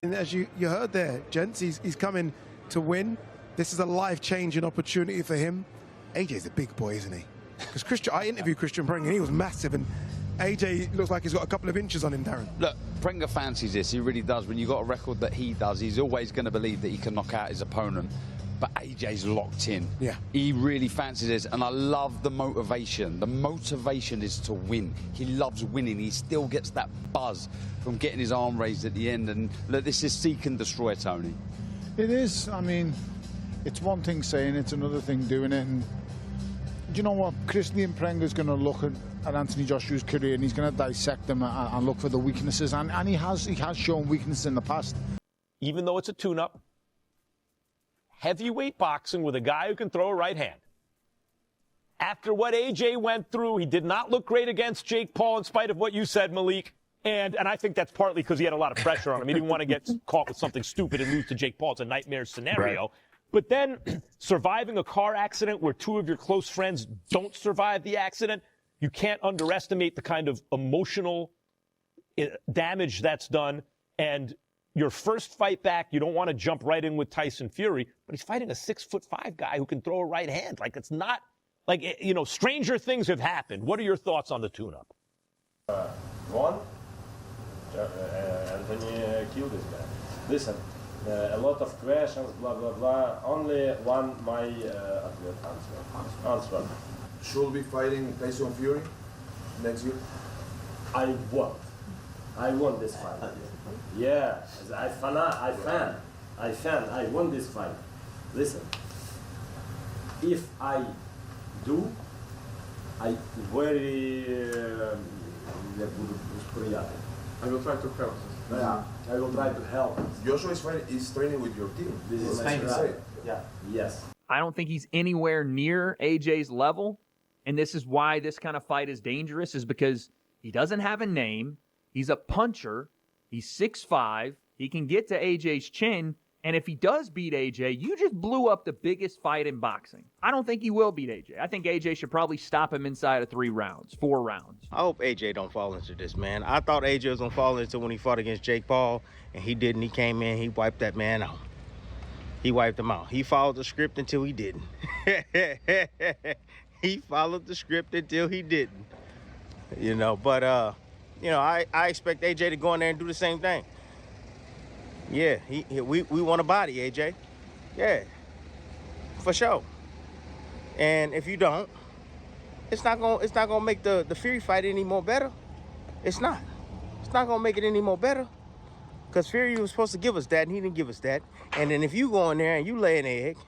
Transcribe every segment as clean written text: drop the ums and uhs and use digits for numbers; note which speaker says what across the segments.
Speaker 1: And as you heard there, gents, he's coming to win. This is a life-changing opportunity for him. AJ's a big boy, isn't he? Because I interviewed Kristian Prenga, and he was massive, and AJ looks like he's got a couple of inches on him, Darren.
Speaker 2: Look, Prenga fancies this, he really does. When you've got a record that he does, he's always going to believe that he can knock out his opponent. But AJ's locked in.
Speaker 1: Yeah.
Speaker 2: He really fancies this, and I love the motivation. The motivation is to win. He loves winning. He still gets that buzz from getting his arm raised at the end. And look, this is seek and destroy, Tony.
Speaker 3: It is. I mean, it's one thing saying it, it's another thing doing it. And do you know what? Kristian Prenga's going to look at Anthony Joshua's career, and he's going to dissect him and look for the weaknesses. And he has shown weaknesses in the past.
Speaker 4: Even though it's a tune-up, heavyweight boxing with a guy who can throw a right hand. After what AJ went through, he did not look great against Jake Paul, in spite of what you said, Malik. And I think that's partly because he had a lot of pressure on him. He didn't want to get caught with something stupid and lose to Jake Paul. It's a nightmare scenario. Right. But then surviving a car accident where two of your close friends don't survive the accident, you can't underestimate the kind of emotional damage that's done. And your first fight back, you don't want to jump right in with Tyson Fury, but he's fighting a 6'5" guy who can throw a right hand. Like, it's not like, you know, stranger things have happened. What are your thoughts on the tune-up?
Speaker 5: One, Anthony killed this guy. Listen, a lot of questions, blah, blah, blah. Only one, my athlete answer.
Speaker 6: Should be fighting Tyson Fury next year?
Speaker 5: I want this fight. Yeah, I want this fight. Listen, if I do, I very
Speaker 6: I will try to help.
Speaker 5: Yeah, I will try to help.
Speaker 6: Joshua is training with your team.
Speaker 5: This is right. Yeah. Yes.
Speaker 7: I don't think he's anywhere near AJ's level, and this is why this kind of fight is dangerous, is because he doesn't have a name. He's a puncher. He's 6'5". He can get to AJ's chin, and if he does beat AJ, you just blew up the biggest fight in boxing. I don't think he will beat AJ. I think AJ should probably stop him inside of 4 rounds.
Speaker 8: I hope AJ don't fall into this, man. I thought AJ was going to fall into when he fought against Jake Paul, and he didn't. He came in, he wiped that man out. He wiped him out. He followed the script until he didn't. He followed the script until he didn't. You know, but, you know, I expect AJ to go in there and do the same thing. Yeah, we want a body, AJ. Yeah, for sure. And if you don't, it's not gonna make the Fury fight any more better. It's not. It's not gonna make it any more better. Because Fury was supposed to give us that, and he didn't give us that. And then if you go in there and you lay an egg,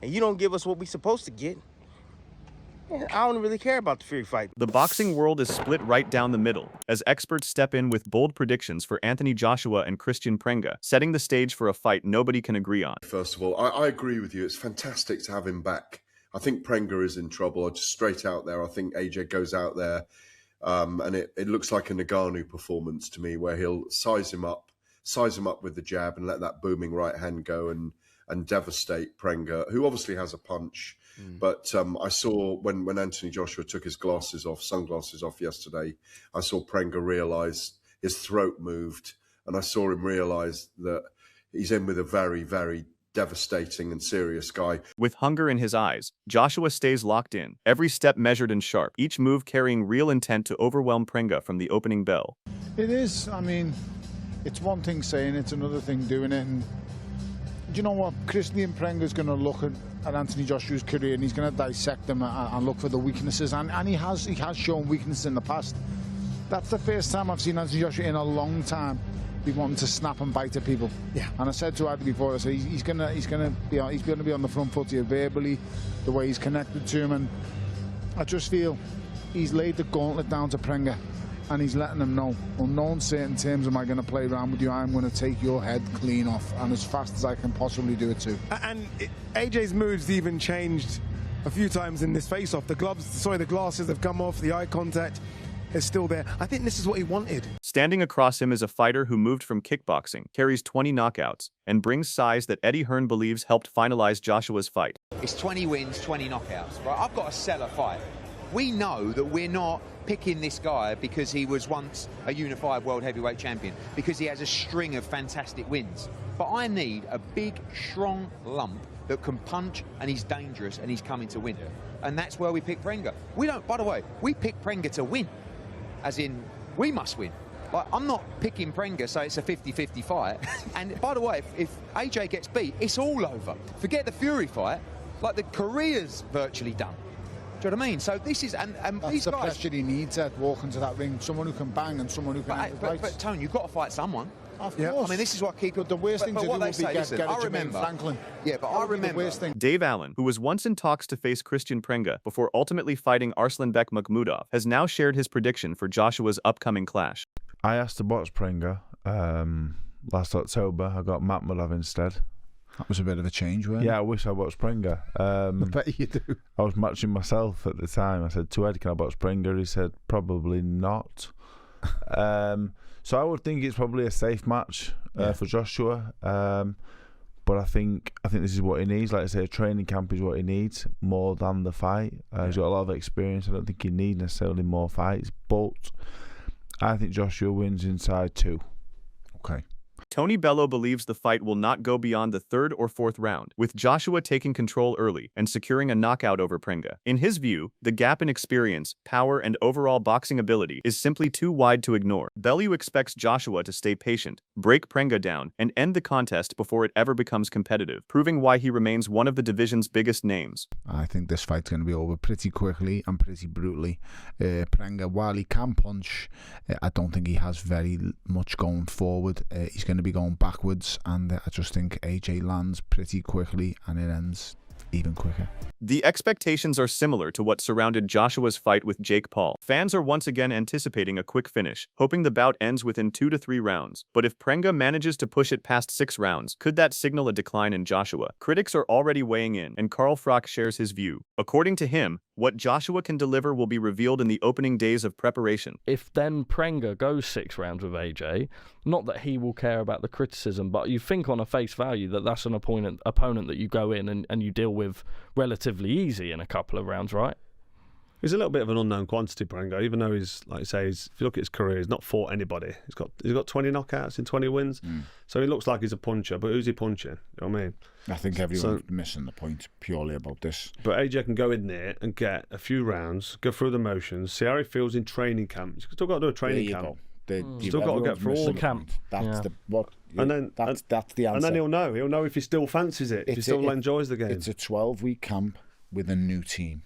Speaker 8: and you don't give us what we're supposed to get, I don't really care about the Fury fight.
Speaker 9: The boxing world is split right down the middle, as experts step in with bold predictions for Anthony Joshua and Kristian Prenga, setting the stage for a fight nobody can agree on.
Speaker 6: First of all, I agree with you. It's fantastic to have him back. I think Prenga is in trouble. Just straight out there, I think AJ goes out there, and it looks like a Nagano performance to me, where he'll size him up with the jab and let that booming right hand go and devastate Prenga, who obviously has a punch. But I saw when Anthony Joshua took his sunglasses off yesterday, I saw Prenga realise his throat moved, and I saw him realise that he's in with a very, very devastating and serious guy.
Speaker 9: With hunger in his eyes, Joshua stays locked in, every step measured and sharp, each move carrying real intent to overwhelm Prenga from the opening bell.
Speaker 3: It is. I mean, it's one thing saying it, it's another thing doing it. And do you know what? Kristian Prenga's going to look at Anthony Joshua's career, and he's going to dissect them and look for the weaknesses. And he has shown weaknesses in the past. That's the first time I've seen Anthony Joshua in a long time be wanting to snap and bite at people. Yeah. And I said to Adi before, I said he's going to be on the front foot here verbally, the way he's connected to him, and I just feel he's laid the gauntlet down to Prenga. And he's letting them know, on no uncertain terms am I going to play around with you. I'm going to take your head clean off, and as fast as I can possibly do it too.
Speaker 1: And AJ's moods even changed a few times in this face-off. The glasses have come off, the eye contact is still there. I think this is what he wanted.
Speaker 9: Standing across him is a fighter who moved from kickboxing, carries 20 knockouts, and brings size that Eddie Hearn believes helped finalize Joshua's fight.
Speaker 10: It's 20 wins, 20 knockouts, right? I've got to sell a fight. We know that we're not picking this guy because he was once a unified world heavyweight champion, because he has a string of fantastic wins. But I need a big, strong lump that can punch, and he's dangerous, and he's coming to win. And that's where we pick Prenga. We don't, by the way, we pick Prenga to win, as in, we must win. Like, I'm not picking Prenga so it's a 50-50 fight. And by the way, if AJ gets beat, it's all over. Forget the Fury fight, like the career's virtually done. Do you know what I mean? So this is, and
Speaker 3: That's
Speaker 10: these
Speaker 3: the
Speaker 10: guys...
Speaker 3: pressure he needs at walking to that ring. Someone who can bang and someone who can
Speaker 10: But Tone, you've got to fight someone.
Speaker 3: Of
Speaker 10: Yeah,
Speaker 3: course.
Speaker 10: I mean, this is what keep.
Speaker 3: But the worst thing to do
Speaker 10: what
Speaker 3: would
Speaker 10: they
Speaker 3: be
Speaker 10: say, listen,
Speaker 3: get a
Speaker 10: I
Speaker 3: Jermaine
Speaker 10: remember.
Speaker 3: Franklin.
Speaker 10: Yeah, but I remember.
Speaker 3: The worst thing.
Speaker 9: Dave Allen, who was once in talks to face Kristian Prenga before ultimately fighting Arslanbek Makhmudov, has now shared his prediction for Joshua's upcoming clash.
Speaker 11: I asked to watch Prenga last October. I got Makhmudov instead.
Speaker 3: That was a bit of a change, wasn't it?
Speaker 11: Yeah, I wish I watched Prenga.
Speaker 3: I bet you do.
Speaker 11: I was matching myself at the time. I said to Ed, can I watch Prenga? He said, probably not. So I would think it's probably a safe match for Joshua. But I think this is what he needs. Like I say, a training camp is what he needs more than the fight. He's got a lot of experience. I don't think he needs necessarily more fights. But I think Joshua wins inside 2.
Speaker 3: Okay.
Speaker 9: Tony Bello believes the fight will not go beyond the 3rd or 4th round, with Joshua taking control early and securing a knockout over Prenga. In his view, the gap in experience, power, and overall boxing ability is simply too wide to ignore. Bellew expects Joshua to stay patient, break Prenga down, and end the contest before it ever becomes competitive, proving why he remains one of the division's biggest names.
Speaker 3: I think this fight's going to be over pretty quickly and pretty brutally. Prenga, while he can punch, I don't think he has very much going forward. He's going to be going backwards, and I just think AJ lands pretty quickly and it ends even quicker.
Speaker 9: The expectations are similar to what surrounded Joshua's fight with Jake Paul. Fans are once again anticipating a quick finish, hoping the bout ends within 2 to 3 rounds. But if Prenga manages to push it past 6 rounds, could that signal a decline in Joshua? Critics are already weighing in, and Carl Frock shares his view. According to him, what Joshua can deliver will be revealed in the opening days of preparation.
Speaker 12: If then Prenga goes 6 rounds with AJ, not that he will care about the criticism, but you think on a face value that that's an opponent that you go in and you deal with relatively easy in a couple of rounds, right?
Speaker 13: He's a little bit of an unknown quantity, Prenga, even though he's, like you say, if you look at his career, he's not fought anybody. He's got 20 knockouts in 20 wins, so he looks like he's a puncher, but who's he punching? You know what I mean?
Speaker 3: I think everyone's missing the point purely about this.
Speaker 13: But AJ can go in there and get a few rounds, go through the motions, see how he feels in training camp. He's still got to do a training camp. Still got to get through all
Speaker 12: the camp.
Speaker 3: That's that's the answer.
Speaker 13: And then he'll know if he still fancies it, if he still enjoys the game.
Speaker 3: It's a 12-week camp with a new team.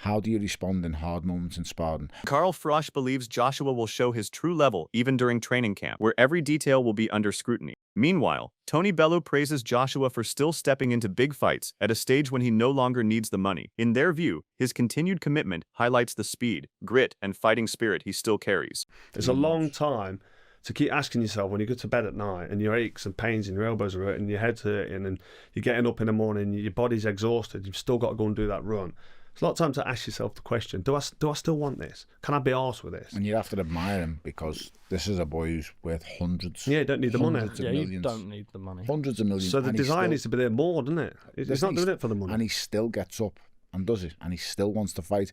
Speaker 3: How do you respond in hard moments in sparring?
Speaker 9: Carl Frosch believes Joshua will show his true level even during training camp, where every detail will be under scrutiny. Meanwhile, Tony Bellew praises Joshua for still stepping into big fights at a stage when he no longer needs the money. In their view, his continued commitment highlights the speed, grit, and fighting spirit he still carries.
Speaker 13: It's a long time to keep asking yourself when you go to bed at night and your aches and pains and your elbows are hurting, your head's hurting, and you're getting up in the morning, your body's exhausted, you've still got to go and do that run. It's a lot of time to ask yourself the question, do I still want this? Can I be arsed with this?
Speaker 3: And you have to admire him, because this is a boy who's worth hundreds.
Speaker 13: Yeah, you don't need the money.
Speaker 12: Yeah, you don't need the money.
Speaker 3: Hundreds of millions.
Speaker 13: So the design needs to be there more, doesn't it? He's not doing it for the money.
Speaker 3: And he still gets up and does it, and he still wants to fight.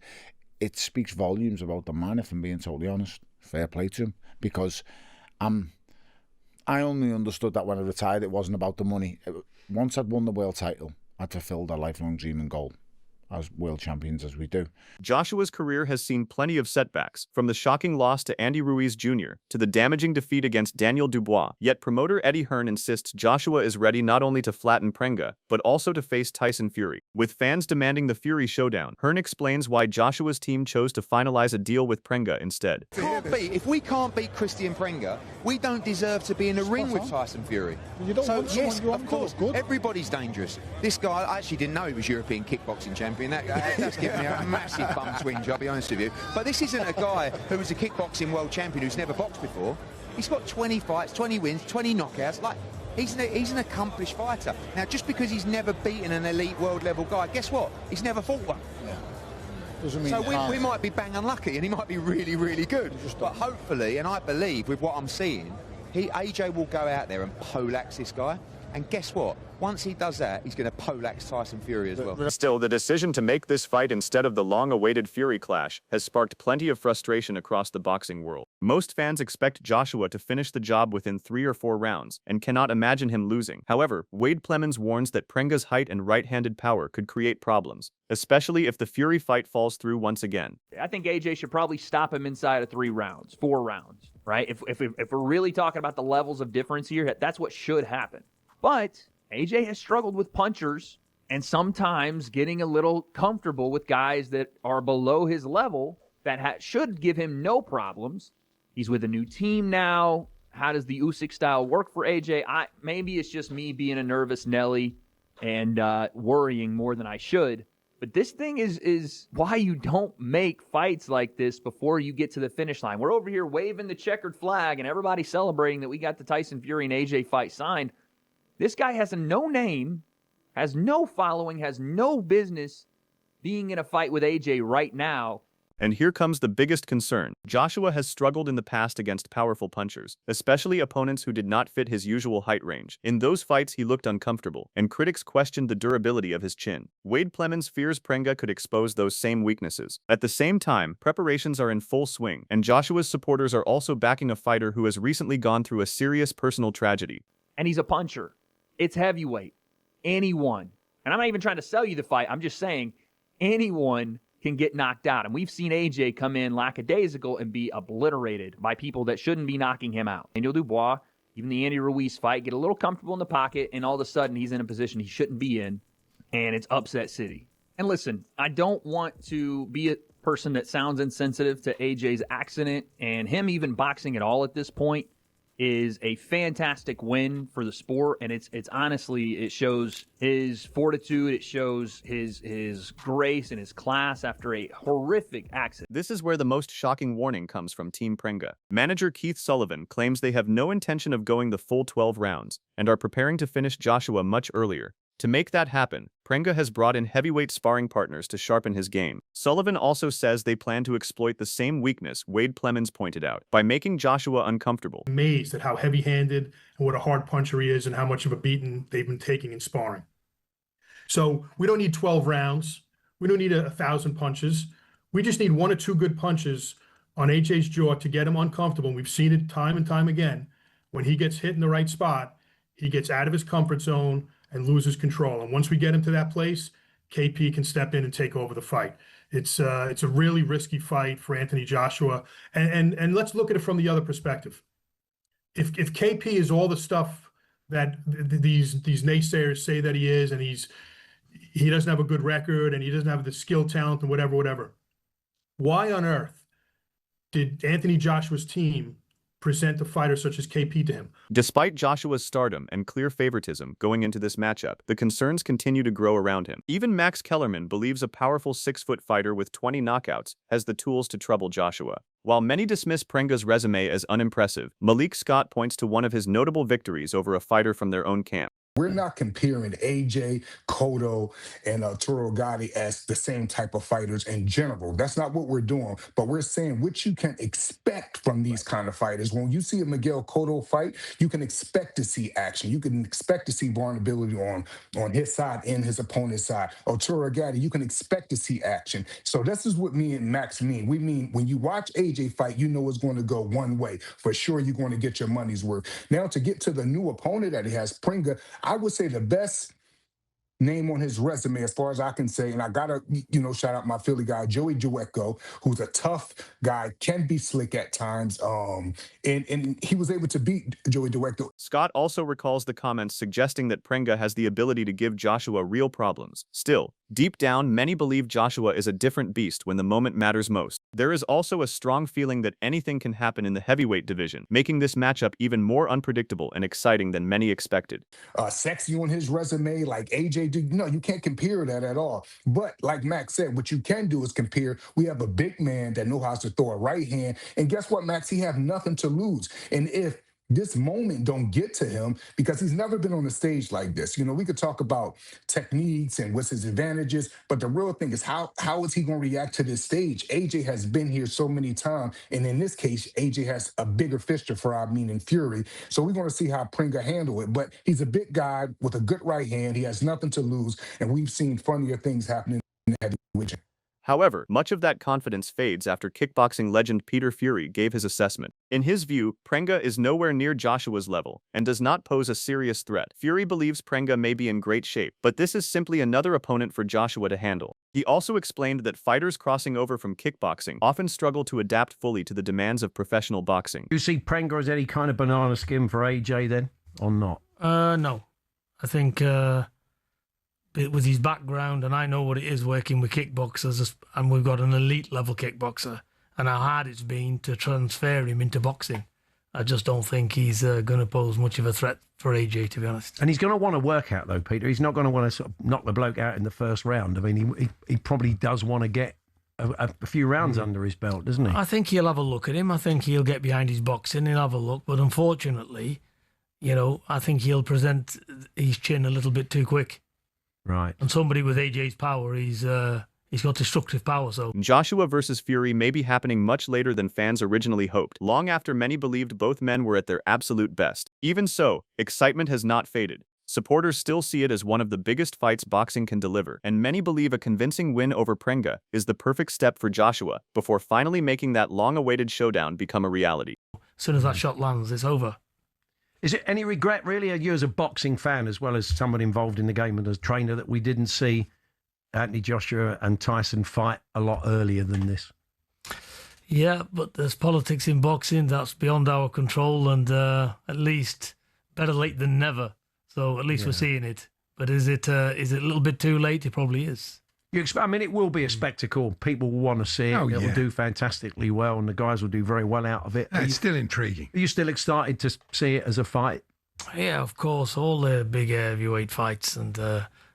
Speaker 3: It speaks volumes about the man, if I'm being totally honest. Fair play to him, because I only understood that when I retired it wasn't about the money. Once I'd won the world title, I'd fulfilled a lifelong dream and goal, as world champions as we do.
Speaker 9: Joshua's career has seen plenty of setbacks, from the shocking loss to Andy Ruiz Jr. to the damaging defeat against Daniel Dubois. Yet promoter Eddie Hearn insists Joshua is ready not only to flatten Prenga, but also to face Tyson Fury. With fans demanding the Fury showdown, Hearn explains why Joshua's team chose to finalize a deal with Prenga instead.
Speaker 10: If we can't beat Kristian Prenga, we don't deserve to be in a ring with Tyson Fury.
Speaker 3: You don't want
Speaker 10: yes,
Speaker 3: someone
Speaker 10: of course, everybody's dangerous. This guy, I actually didn't know he was European kickboxing champion. That's given me a massive bum twinge, I'll be honest with you. But this isn't a guy who was a kickboxing world champion who's never boxed before. He's got 20 fights, 20 wins, 20 knockouts. Like, he's an accomplished fighter. Now, just because he's never beaten an elite world level guy, guess what? He's never fought one.
Speaker 3: Yeah. Doesn't mean
Speaker 10: so we might be bang unlucky, and he might be really, really good. But hopefully, and I believe with what I'm seeing, AJ will go out there and poleaxe this guy. And guess what? Once he does that, he's going to poleaxe Tyson Fury as well.
Speaker 9: Still, the decision to make this fight instead of the long-awaited Fury clash has sparked plenty of frustration across the boxing world. Most fans expect Joshua to finish the job within 3 or 4 rounds and cannot imagine him losing. However, Wade Plemons warns that Prenga's height and right-handed power could create problems, especially if the Fury fight falls through once again.
Speaker 7: I think AJ should probably stop him inside of 3 rounds, 4 rounds, right? If we're really talking about the levels of difference here, that's what should happen. But AJ has struggled with punchers and sometimes getting a little comfortable with guys that are below his level that should give him no problems. He's with a new team now. How does the Usyk style work for AJ? Maybe it's just me being a nervous Nelly and worrying more than I should. But this thing is why you don't make fights like this before you get to the finish line. We're over here waving the checkered flag and everybody celebrating that we got the Tyson Fury and AJ fight signed. This guy has no name, has no following, has no business being in a fight with AJ right now.
Speaker 9: And here comes the biggest concern. Joshua has struggled in the past against powerful punchers, especially opponents who did not fit his usual height range. In those fights, he looked uncomfortable, and critics questioned the durability of his chin. Wade Plemons fears Prenga could expose those same weaknesses. At the same time, preparations are in full swing, and Joshua's supporters are also backing a fighter who has recently gone through a serious personal tragedy.
Speaker 7: And he's a puncher. It's heavyweight. Anyone. And I'm not even trying to sell you the fight. I'm just saying anyone can get knocked out. And we've seen AJ come in lackadaisical and be obliterated by people that shouldn't be knocking him out. Daniel Dubois, even the Andy Ruiz fight, get a little comfortable in the pocket, and all of a sudden he's in a position he shouldn't be in, and it's upset city. And listen, I don't want to be a person that sounds insensitive to AJ's accident, and him even boxing at all at this point is a fantastic win for the sport, and it's honestly, it shows his fortitude, it shows his grace and his class after a horrific accident.
Speaker 9: This is where the most shocking warning comes from Team Prenga. Manager Keith Sullivan claims they have no intention of going the full 12 rounds and are preparing to finish Joshua much earlier. To make that happen, Prenga has brought in heavyweight sparring partners to sharpen his game. Sullivan also says they plan to exploit the same weakness Wade Plemons pointed out by making Joshua uncomfortable.
Speaker 14: Amazed at how heavy-handed and what a hard puncher he is and how much of a beating they've been taking in sparring. So we don't need 12 rounds. We don't need 1,000 punches. We just need 1 or 2 good punches on AJ's jaw to get him uncomfortable. And we've seen it time and time again. When he gets hit in the right spot, he gets out of his comfort zone and loses control. And once we get him to that place, KP can step in and take over the fight. It's a really risky fight for Anthony Joshua. And let's look at it from the other perspective. If KP is all the stuff that these naysayers say that he is, and he doesn't have a good record and he doesn't have the skill, talent, and whatever, why on earth did Anthony Joshua's team present a fighter such as KP to him?
Speaker 9: Despite Joshua's stardom and clear favoritism going into this matchup, the concerns continue to grow around him. Even Max Kellerman believes a powerful 6-foot fighter with 20 knockouts has the tools to trouble Joshua. While many dismiss Prenga's resume as unimpressive, Malik Scott points to one of his notable victories over a fighter from their own camp.
Speaker 15: We're not comparing AJ, Cotto, and Arturo Gatti as the same type of fighters in general. That's not what we're doing. But we're saying what you can expect from these kind of fighters. When you see a Miguel Cotto fight, you can expect to see action. You can expect to see vulnerability on his side and his opponent's side. Arturo Gatti, you can expect to see action. So this is what me and Max mean. We mean when you watch AJ fight, you know it's going to go one way. For sure, you're going to get your money's worth. Now, to get to the new opponent that he has, Pringa, I would say the best name on his resume, as far as I can say, and I gotta, shout out my Philly guy, Joey Dueco, who's a tough guy, can be slick at times, and he was able to beat Joey Dueco.
Speaker 9: Scott also recalls the comments suggesting that Prenga has the ability to give Joshua real problems. Still, deep down, many believe Joshua is a different beast when the moment matters most. There is also a strong feeling that anything can happen in the heavyweight division, making this matchup even more unpredictable and exciting than many expected.
Speaker 15: Sexy on his resume, like AJ, no, you can't compare that at all. But like Max said, what you can do is compare. We have a big man that knows how to throw a right hand. And guess what, Max? He have nothing to lose. And if this moment don't get to him because he's never been on a stage like this. You know, we could talk about techniques and what's his advantages, but the real thing is how is he going to react to this stage? AJ has been here so many times, and in this case, AJ has a bigger fish to fry, meaning Fury. So we're going to see how Pringa handle it. But he's a big guy with a good right hand. He has nothing to lose, and we've seen funnier things happening in the heavyweight.
Speaker 9: However, much of that confidence fades after kickboxing legend Peter Fury gave his assessment. In his view, Prenga is nowhere near Joshua's level and does not pose a serious threat. Fury believes Prenga may be in great shape, but this is simply another opponent for Joshua to handle. He also explained that fighters crossing over from kickboxing often struggle to adapt fully to the demands of professional boxing.
Speaker 16: Do you see Prenga as any kind of banana skin for AJ then, or not?
Speaker 17: No. I think with his background, and I know what it is working with kickboxers, and we've got an elite level kickboxer, and how hard it's been to transfer him into boxing. I just don't think he's going to pose much of a threat for AJ, to be honest.
Speaker 16: And he's going to want to work out, though, Peter. He's not going to want to sort of knock the bloke out in the first round. I mean, he probably does want to get a few rounds under his belt, doesn't he?
Speaker 17: I think he'll have a look at him. I think he'll get behind his boxing. He'll have a look. But unfortunately, you know, I think he'll present his chin a little bit too quick.
Speaker 16: Right.
Speaker 17: And somebody with AJ's power, he's got destructive power. So
Speaker 9: Joshua versus Fury may be happening much later than fans originally hoped, long after many believed both men were at their absolute best. Even so, excitement has not faded. Supporters still see it as one of the biggest fights boxing can deliver, and many believe a convincing win over Prenga is the perfect step for Joshua before finally making that long-awaited showdown become a reality.
Speaker 17: As soon as that shot lands, it's over.
Speaker 16: Is it any regret, really, you as a boxing fan, as well as someone involved in the game and as a trainer, that we didn't see Anthony Joshua and Tyson fight a lot earlier than this?
Speaker 17: Yeah, but there's politics in boxing that's beyond our control, and at least better late than never. So at least we're seeing it. But is it a little bit too late? It probably is.
Speaker 16: I mean, it will be a spectacle. People will want to see it. It will do fantastically well, and the guys will do very well out of it.
Speaker 18: It's still intriguing.
Speaker 16: Are you still excited to see it as a fight?
Speaker 17: Yeah, of course. All the big heavyweight fights and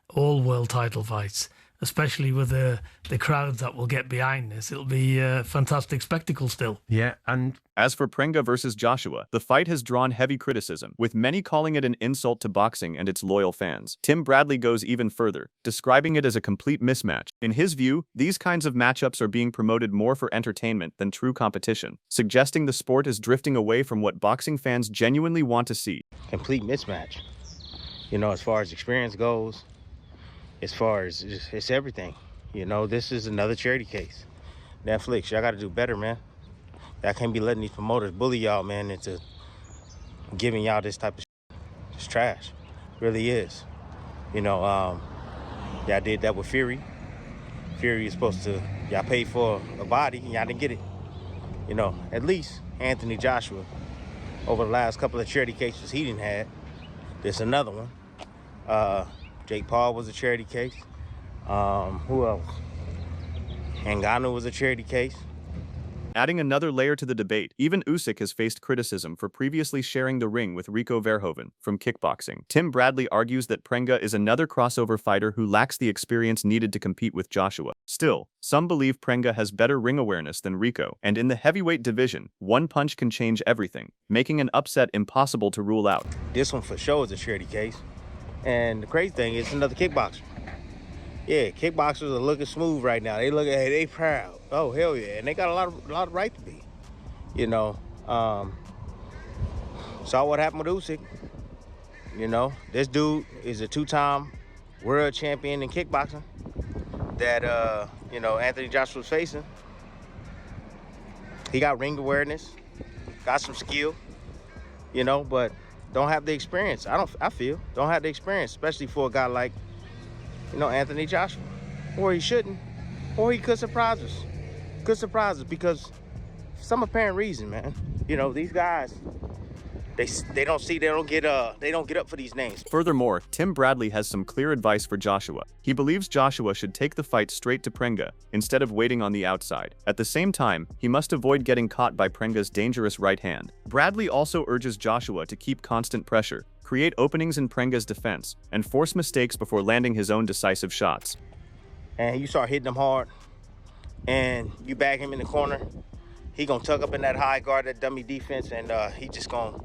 Speaker 17: all world title fights, especially with the crowds that will get behind this. It'll be a fantastic spectacle still.
Speaker 16: Yeah, and
Speaker 9: as for Prenga versus Joshua, the fight has drawn heavy criticism, with many calling it an insult to boxing and its loyal fans. Tim Bradley goes even further, describing it as a complete mismatch. In his view, these kinds of matchups are being promoted more for entertainment than true competition, suggesting the sport is drifting away from what boxing fans genuinely want to see.
Speaker 8: Complete mismatch. You know, as far as experience goes, as far as it's everything. You know, this is another charity case. Netflix, y'all got to do better, man. Y'all can't be letting these promoters bully y'all, man, into giving y'all this type of shit. It's trash. It really is. You know, y'all did that with Fury. Fury is supposed to, y'all paid for a body and y'all didn't get it. You know, at least Anthony Joshua, over the last couple of charity cases he didn't have, there's another one. Jake Paul was a charity case. Who else? Ngannou was a charity case.
Speaker 9: Adding another layer to the debate, even Usyk has faced criticism for previously sharing the ring with Rico Verhoeven from kickboxing. Tim Bradley argues that Prenga is another crossover fighter who lacks the experience needed to compete with Joshua. Still, some believe Prenga has better ring awareness than Rico, and in the heavyweight division, one punch can change everything, making an upset impossible to rule out.
Speaker 8: This one for sure is a charity case. And the crazy thing is, another kickboxer. Yeah, kickboxers are looking smooth right now. They look, hey, they proud. Oh, hell yeah. And they got a lot of right to be. You know, saw what happened with Usyk. You know, this dude is a two-time world champion in kickboxing that, you know, Anthony Joshua's facing. He got ring awareness, got some skill, you know, but don't have the experience. I feel don't have the experience, especially for a guy like, you know, Anthony Joshua. Or he shouldn't, or he could surprise us. Could surprise us because for some apparent reason, man. You know, these guys, they don't get up for these names.
Speaker 9: Furthermore, Tim Bradley has some clear advice for Joshua. He believes Joshua should take the fight straight to Prenga, instead of waiting on the outside. At the same time, he must avoid getting caught by Prenga's dangerous right hand. Bradley also urges Joshua to keep constant pressure, create openings in Prenga's defense, and force mistakes before landing his own decisive shots.
Speaker 8: And you start hitting him hard, and you bag him in the corner, he gonna tuck up in that high guard, that dummy defense, and he just gonna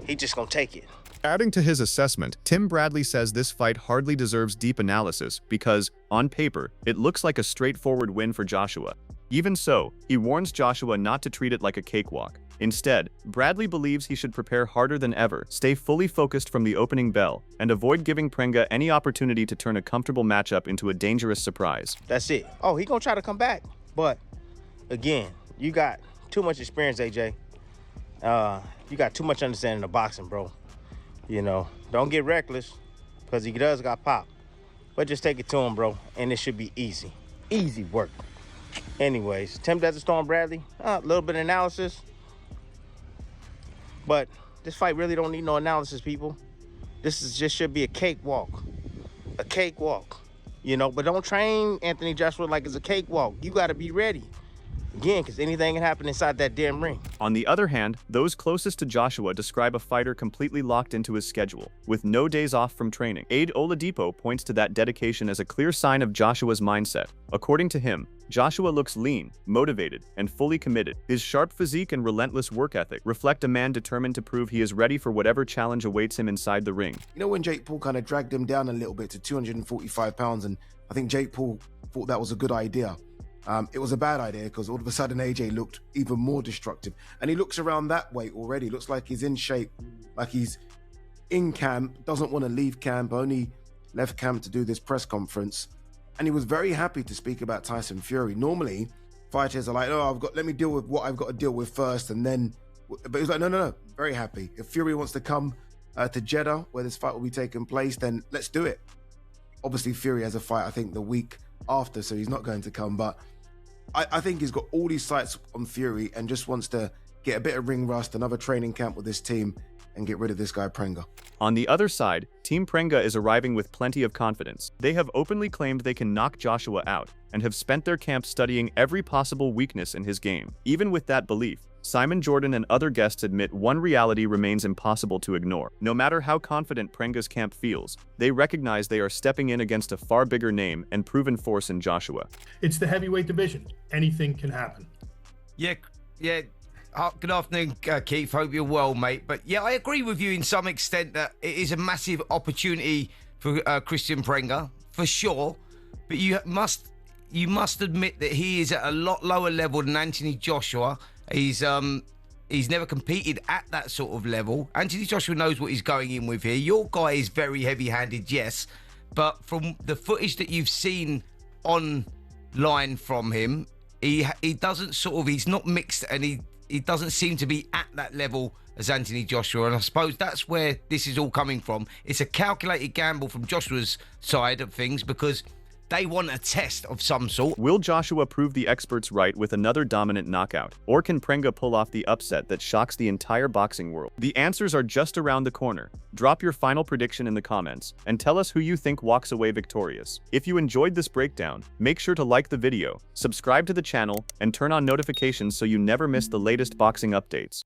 Speaker 8: he just gonna take it.
Speaker 9: Adding to his assessment, Tim Bradley says this fight hardly deserves deep analysis because, on paper, it looks like a straightforward win for Joshua. Even so, he warns Joshua not to treat it like a cakewalk. Instead, Bradley believes he should prepare harder than ever, stay fully focused from the opening bell, and avoid giving Prenga any opportunity to turn a comfortable matchup into a dangerous surprise.
Speaker 8: That's it. Oh, he gonna try to come back. But, again, you got too much experience, AJ. You got too much understanding of boxing, bro. You know, don't get reckless, because he does got pop. But just take it to him, bro, and it should be easy. Easy work. Anyways, Tim Desert Storm Bradley, a little bit of analysis. But this fight really don't need no analysis, people. Just should be a cakewalk. A cakewalk. You know, but don't train Anthony Joshua like it's a cakewalk. You got to be ready. Again, because anything can happen inside that damn ring.
Speaker 9: On the other hand, those closest to Joshua describe a fighter completely locked into his schedule, with no days off from training. Aid Oladipo points to that dedication as a clear sign of Joshua's mindset. According to him, Joshua looks lean, motivated, and fully committed. His sharp physique and relentless work ethic reflect a man determined to prove he is ready for whatever challenge awaits him inside the ring.
Speaker 1: You know when Jake Paul kind of dragged him down a little bit to 245 pounds, and I think Jake Paul thought that was a good idea. It was a bad idea because all of a sudden AJ looked even more destructive, and he looks around that weight already. Looks like he's in shape, like he's in camp, doesn't want to leave camp, only left camp to do this press conference. And he was very happy to speak about Tyson Fury. Normally, fighters are like, oh, let me deal with what I've got to deal with first, and then, but he's like, no, very happy. If Fury wants to come to Jeddah, where this fight will be taking place, then let's do it. Obviously, Fury has a fight, I think, the week after, so he's not going to come, but I think he's got all these sights on Fury and just wants to get a bit of ring rust, another training camp with this team, and get rid of this guy Prenga.
Speaker 9: On the other side, Team Prenga is arriving with plenty of confidence. They have openly claimed they can knock Joshua out and have spent their camp studying every possible weakness in his game. Even with that belief, Simon Jordan and other guests admit one reality remains impossible to ignore. No matter how confident Prenga's camp feels, they recognize they are stepping in against a far bigger name and proven force in Joshua.
Speaker 14: It's the heavyweight division. Anything can happen.
Speaker 18: Yeah. Good afternoon, Keith. Hope you're well, mate. But yeah, I agree with you in some extent that it is a massive opportunity for Kristian Prenga, for sure. But you must admit that he is at a lot lower level than Anthony Joshua. He's never competed at that sort of level. Anthony Joshua knows what he's going in with here. Your guy is very heavy-handed, yes, but from the footage that you've seen online from him, he doesn't he's not mixed, and he doesn't seem to be at that level as Anthony Joshua, and I suppose that's where this is all coming from. It's a calculated gamble from Joshua's side of things because they want a test of some sort.
Speaker 9: Will Joshua prove the experts right with another dominant knockout? Or can Prenga pull off the upset that shocks the entire boxing world? The answers are just around the corner. Drop your final prediction in the comments and tell us who you think walks away victorious. If you enjoyed this breakdown, make sure to like the video, subscribe to the channel, and turn on notifications so you never miss the latest boxing updates.